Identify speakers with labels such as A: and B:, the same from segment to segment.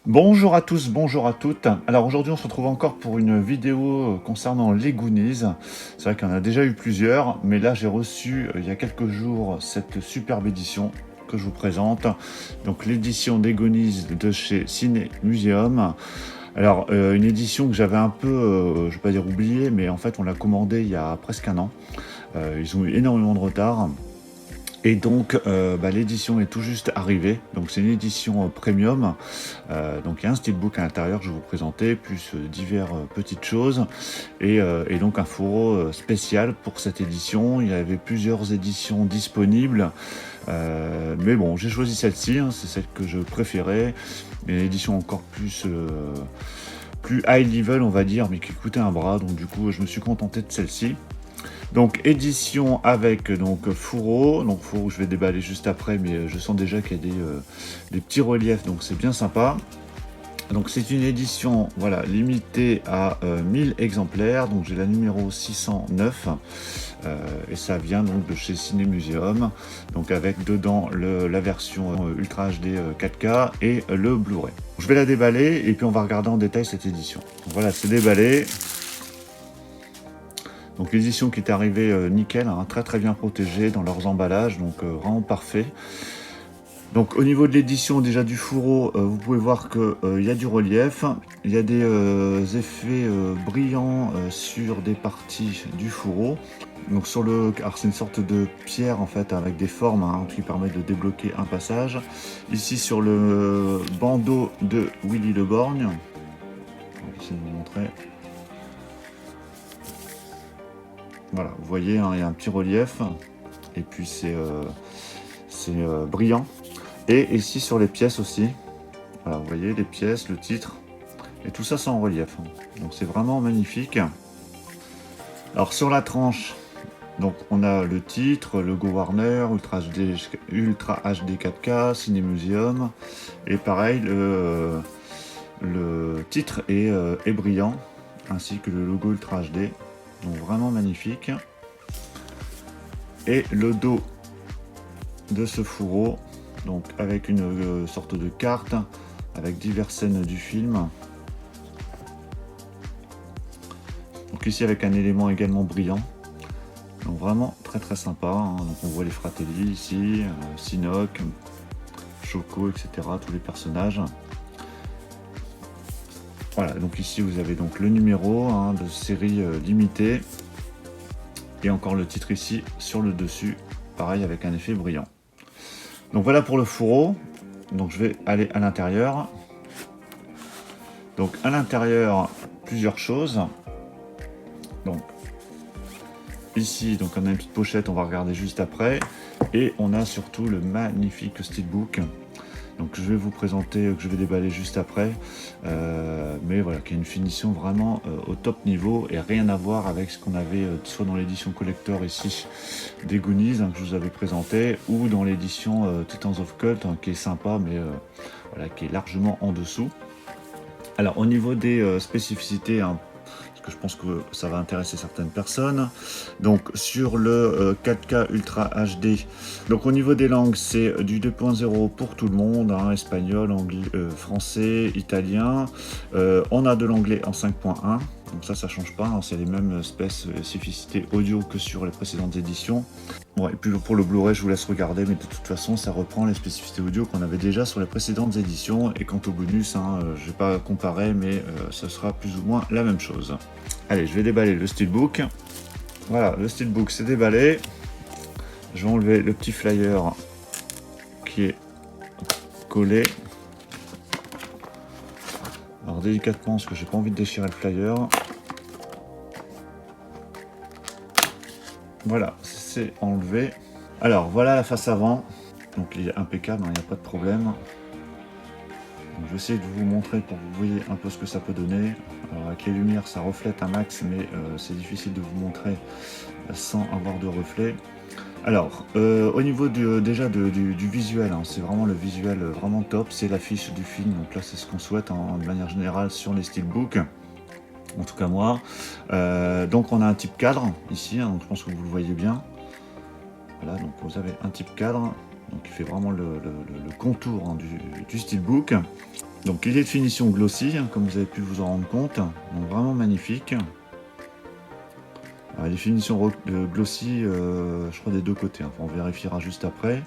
A: Bonjour à tous, bonjour à toutes. Alors aujourd'hui on se retrouve encore pour une vidéo concernant les Goonies. C'est vrai qu'il y en a déjà eu plusieurs, mais là j'ai reçu il y a quelques jours cette superbe édition que je vous présente. Donc l'édition des Goonies de chez Ciné Museum. Alors une édition que j'avje ne vais pas dire oubliée, mais en fait on l'a commandée il y a presque un an. Ils ont eu énormément de retard. Et donc, l'édition est tout juste arrivée. Donc, c'est une édition premium. Donc, il y a un steelbook à l'intérieur que je vais vous présenter, plus diverses petites choses. Et donc, un fourreau spécial pour cette édition. Il y avait plusieurs éditions disponibles. Mais bon, j'ai choisi celle-ci. C'est celle que je préférais. Une édition encore plus high level, on va dire, mais qui coûtait un bras. Donc, du coup, je me suis contenté de celle-ci. Donc édition avec donc fourreau, donc fourreau je vais déballer juste après, mais je sens déjà qu'il y a des petits reliefs, donc c'est bien sympa. Donc c'est une édition voilà, limitée à 1000 exemplaires, donc j'ai la numéro 609, et ça vient donc de chez Ciné Museum, donc avec dedans la version Ultra HD 4K et le Blu-ray. Je vais la déballer et puis on va regarder en détail cette édition. Donc, voilà, c'est déballé. Donc l'édition qui est arrivée nickel, hein, très très bien protégée dans leurs emballages, donc vraiment parfait. Donc au niveau de l'édition déjà du fourreau, vous pouvez voir qu'il y a du relief, il y a des effets brillants sur des parties du fourreau. Donc alors c'est une sorte de pierre en fait avec des formes qui permettent de débloquer un passage. Ici sur le bandeau de Willy Le Borgne, on va essayer de vous montrer. Voilà, vous voyez, il y a un petit relief, et puis c'est brillant. Et ici sur les pièces aussi, voilà, vous voyez les pièces, le titre, et tout ça c'est en relief. Donc c'est vraiment magnifique. Alors sur la tranche, donc on a le titre, le Go Warner, Ultra HD 4K, Ciné Museum, et pareil, le titre est brillant, ainsi que le logo Ultra HD. Donc vraiment magnifique. Et le dos de ce fourreau, donc avec une sorte de carte avec diverses scènes du film. Donc ici avec un élément également brillant. Donc vraiment très très sympa. Donc on voit les Fratelli ici, Sinoc, Choco, etc. Tous les personnages. Voilà, donc ici vous avez donc le numéro de série limitée. Et encore le titre ici sur le dessus, pareil avec un effet brillant. Donc voilà pour le fourreau. Donc je vais aller à l'intérieur. Donc à l'intérieur, plusieurs choses. Donc ici, donc on a une petite pochette, on va regarder juste après. Et on a surtout le magnifique steelbook. Donc je vais vous présenter, que je vais déballer juste après. Mais voilà, qui a une finition vraiment au top niveau et rien à voir avec ce qu'on avait soit dans l'édition collector ici des Goonies que je vous avais présenté, ou dans l'édition Titans of Cult qui est sympa, mais voilà, qui est largement en dessous. Alors au niveau des spécificités, parce que je pense que ça va intéresser certaines personnes. Donc sur le 4K Ultra HD, donc au niveau des langues, c'est du 2.0 pour tout le monde, espagnol, anglais, français, italien. On a de l'anglais en 5.1, donc ça change pas, c'est les mêmes spécificités audio que sur les précédentes éditions. Bon, et puis pour le Blu-ray, je vous laisse regarder, mais de toute façon, ça reprend les spécificités audio qu'on avait déjà sur les précédentes éditions. Et quant au bonus, je vais pas comparer, mais ça sera plus ou moins la même chose. Allez, je vais déballer le steelbook. Voilà, le steelbook c'est déballé. Je vais enlever le petit flyer qui est collé. Alors délicatement, parce que j'ai pas envie de déchirer le flyer. Voilà, c'est enlevé. Alors voilà la face avant. Donc il est impeccable, il n'y a pas de problème. Donc, je vais essayer de vous montrer pour que vous voyez un peu ce que ça peut donner. Alors avec les lumières ça reflète un max, mais c'est difficile de vous montrer sans avoir de reflet. Alors au niveau déjà du visuel, c'est vraiment le visuel vraiment top, c'est l'affiche du film, donc là c'est ce qu'on souhaite de manière générale sur les steelbooks. En tout cas moi. Donc on a un type cadre ici, donc je pense que vous le voyez bien. Voilà, donc vous avez un type cadre, donc qui fait vraiment le contour du steelbook. Donc il est de finition glossy, hein, comme vous avez pu vous en rendre compte, donc vraiment magnifique. Les finitions glossy, je crois des deux côtés, hein. On vérifiera juste après.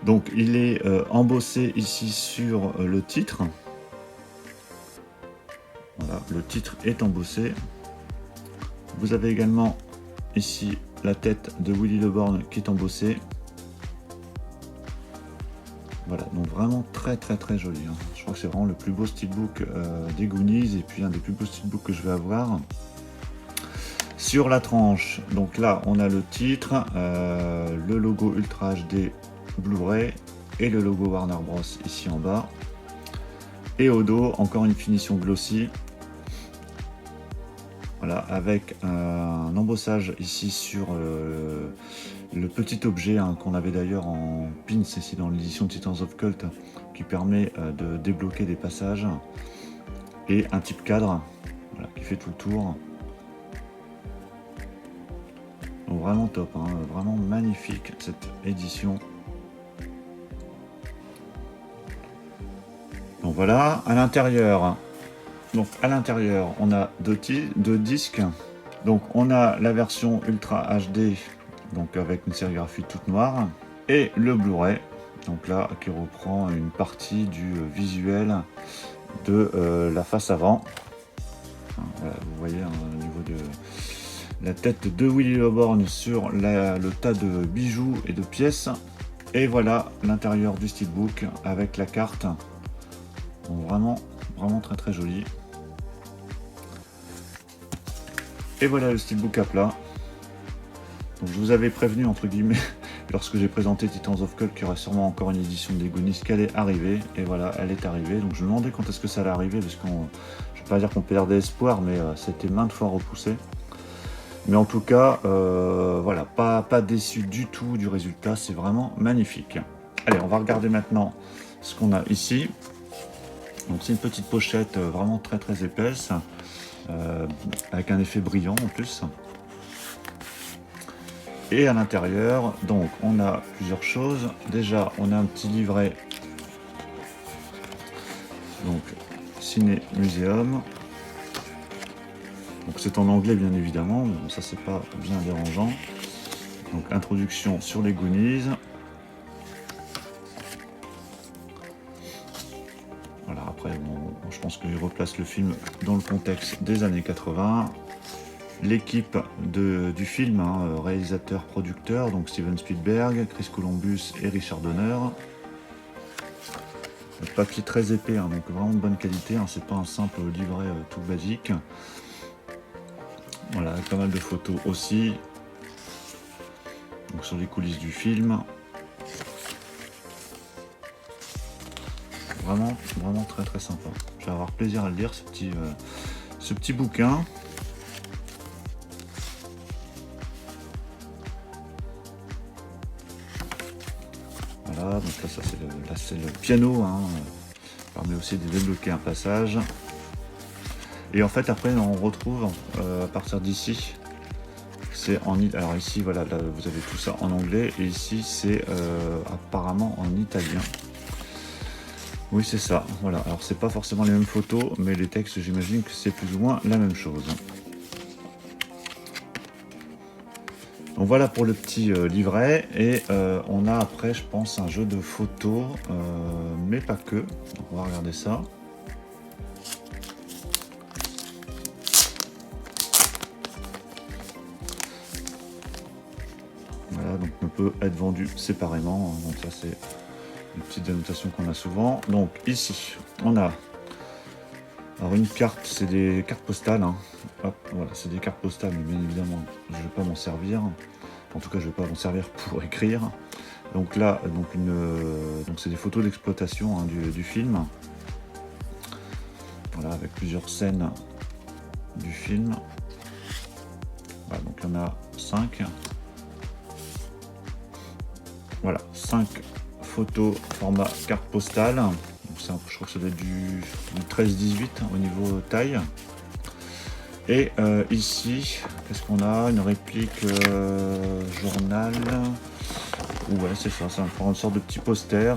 A: Donc il est embossé ici sur le titre. Voilà, le titre est embossé. Vous avez également ici la tête de Willy Le Borgne qui est embossée. Voilà, donc vraiment très joli, hein. Je crois que c'est vraiment le plus beau steelbook des Goonies et puis un des plus beaux steelbooks que je vais avoir. Sur la tranche, donc là on a le titre, le logo Ultra HD Blu-ray et le logo Warner Bros ici en bas. Et au dos, encore une finition glossy. Voilà, avec un embossage ici sur le petit objet, hein, qu'on avait d'ailleurs en pins ici dans l'édition Titans of Cult, qui permet de débloquer des passages. Et un type cadre, voilà, qui fait tout le tour. Donc vraiment top, hein, vraiment magnifique cette édition. Donc voilà, à l'intérieur. Donc à l'intérieur, on a deux disques. Donc on a la version Ultra HD, donc avec une sérigraphie toute noire, et le Blu-ray, donc là qui reprend une partie du visuel de la face avant. Voilà, vous voyez, hein, au niveau de la tête de Willy Le Borgne sur le tas de bijoux et de pièces. Et voilà l'intérieur du steelbook avec la carte. Donc vraiment très joli. Et voilà le steelbook à plat. Donc je vous avais prévenu entre guillemets lorsque j'ai présenté Titans of Cult qu'il y aurait sûrement encore une édition des Goonies qui allait arriver. Et voilà, elle est arrivée. Donc je me demandais quand est-ce que ça allait arriver, parce qu'on, je ne vais pas dire qu'on perdait espoir, mais c'était maintes fois repoussé. Mais en tout cas, voilà, pas déçu du tout du résultat, c'est vraiment magnifique. Allez, on va regarder maintenant ce qu'on a ici. Donc c'est une petite pochette vraiment très épaisse, avec un effet brillant en plus. Et à l'intérieur, donc on a plusieurs choses. Déjà, on a un petit livret, donc Ciné Museum. Donc c'est en anglais bien évidemment, mais bon, ça c'est pas bien dérangeant. Donc introduction sur les Goonies. Voilà, après bon, je pense qu'il replace le film dans le contexte des années 80. L'équipe du film, hein, réalisateur, producteur, donc Steven Spielberg, Chris Columbus et Richard Donner. Le papier très épais, hein, donc vraiment de bonne qualité, hein, c'est pas un simple livret tout basique. Voilà, avec pas mal de photos aussi. Donc sur les coulisses du film. Vraiment très sympa. Je vais avoir plaisir à le lire, ce petit bouquin. Voilà, donc là, c'est le piano, hein, permet aussi de débloquer un passage. Et en fait, après, on retrouve à partir d'ici, c'est alors ici, voilà, là, vous avez tout ça en anglais, et ici, c'est apparemment en italien. Oui, c'est ça, voilà. Alors, c'est pas forcément les mêmes photos, mais les textes, j'imagine que c'est plus ou moins la même chose. Donc voilà pour le petit livret, et on a après, je pense, un jeu de photos, mais pas que. Donc, on va regarder ça. Voilà, donc on peut être vendu séparément, hein. Donc ça c'est une petite annotation qu'on a souvent. Donc ici, on a alors une carte, c'est des cartes postales, hein. Hop, voilà, c'est des cartes postales, mais bien évidemment, je ne vais pas m'en servir. En tout cas, je ne vais pas m'en servir pour écrire. Donc là, donc c'est des photos d'exploitation, hein, du film. Voilà, avec plusieurs scènes du film. Voilà, donc il y en a 5. Voilà, 5 photos format carte postale. Donc je crois que ça doit être du 13-18 au niveau taille. Et ici, qu'est-ce qu'on a? Une réplique journal. Ouais, c'est ça, c'est une sorte de petit poster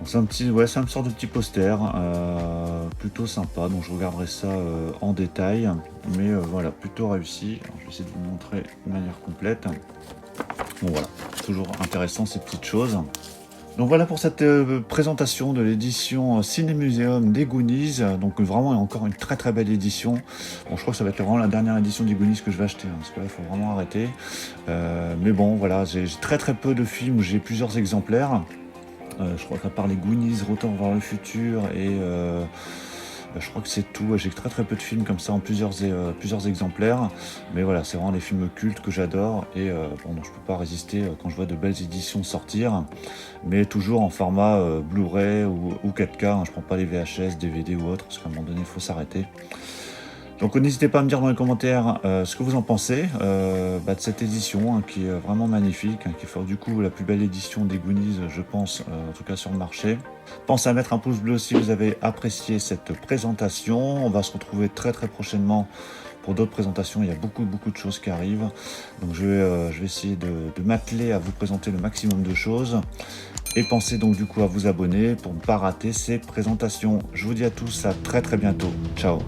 A: C'est un petit, ouais, c'est une sorte de petit poster, plutôt sympa, donc je regarderai ça en détail, mais voilà, plutôt réussi. Alors, je vais essayer de vous montrer de manière complète. Bon voilà, toujours intéressant ces petites choses. Donc voilà pour cette présentation de l'édition Ciné-Muséum des Goonies. Donc vraiment encore une très très belle édition. Bon, je crois que ça va être vraiment la dernière édition des Goonies que je vais acheter, hein, parce que là il faut vraiment arrêter. Mais bon voilà, j'ai très très peu de films où j'ai plusieurs exemplaires. Je crois qu'à part les Goonies, Retour vers le futur et je crois que c'est tout. J'ai très très peu de films comme ça en plusieurs exemplaires. Mais voilà, c'est vraiment des films cultes que j'adore et bon, donc je peux pas résister quand je vois de belles éditions sortir. Mais toujours en format Blu-ray ou 4K. Hein, je prends pas les VHS, DVD ou autre parce qu'à un moment donné, il faut s'arrêter. Donc n'hésitez pas à me dire dans les commentaires ce que vous en pensez de cette édition hein, qui est vraiment magnifique, hein, qui fait du coup la plus belle édition des Goonies, je pense, en tout cas sur le marché. Pensez à mettre un pouce bleu si vous avez apprécié cette présentation. On va se retrouver très très prochainement pour d'autres présentations. Il y a beaucoup de choses qui arrivent. Donc je vais essayer de m'atteler à vous présenter le maximum de choses. Et pensez donc du coup à vous abonner pour ne pas rater ces présentations. Je vous dis à tous à très très bientôt. Ciao.